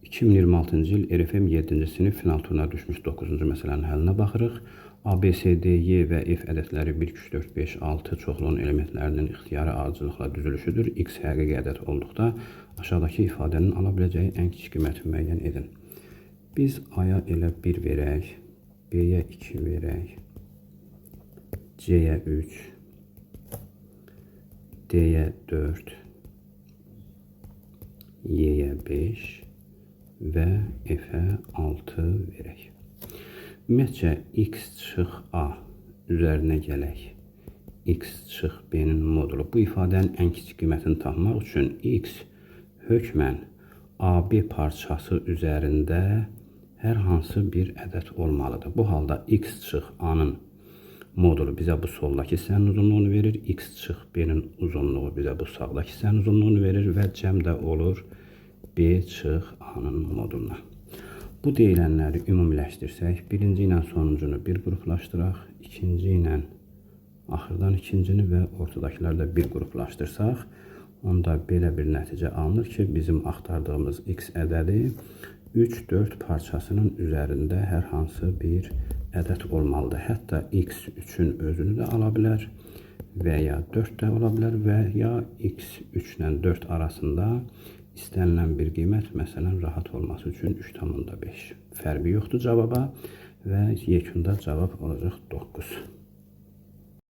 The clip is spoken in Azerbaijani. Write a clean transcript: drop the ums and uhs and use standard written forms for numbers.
2026-cı il RFM 7-ci sinif final turuna düşmüş 9-cu məsələnin həllinə baxırıq. A, B, C, D, Y və F ədədləri 1, 2, 3, 4, 5, 6 çoxluğun elementlərinin ixtiyari ardıcılıqla düzülüşüdür. X həqiqi ədəd olduqda aşağıdakı ifadənin ala biləcəyi ən kiçik qiyməti müəyyən edin. Biz A-ya elə 1 verək, B-yə 2 verək, C-yə 3, D-yə 4, Y-yə 5 və F-ə 6 verək. Ümumiyyətcə, X çıx A üzərinə gələk. X çıx B-nin modulu. Bu ifadənin ən kiçik qiymətini tapmaq üçün X hökmən AB parçası üzərində hər hansı bir ədəd olmalıdır. Bu halda X çıx A-nın modulu bizə bu soldakı hissənin uzunluğunu verir. X çıx B-nin uzunluğu bizə bu sağdakı hissənin uzunluğunu verir və cəm də olur B çıx A-nın moduluna. Bu deyilənləri ümumiləşdirsək, birinci ilə sonuncunu bir qruplaşdıraq, ikinci ilə axırdan ikincini və ortadakiləri də bir qruplaşdırsaq, onda belə bir nəticə alınır ki, bizim axtardığımız X ədədi 3-4 parçasının üzərində hər hansı bir ədəd olmalıdır. Hətta X 3-ün özünü də ala bilər və ya 4 də ola bilər və ya X 3 ilə 4 arasında istənilən bir qiymət, məsələn, rahat olması üçün 3,5. Fərqi yoxdur cavaba və yekunda cavab olacaq 9.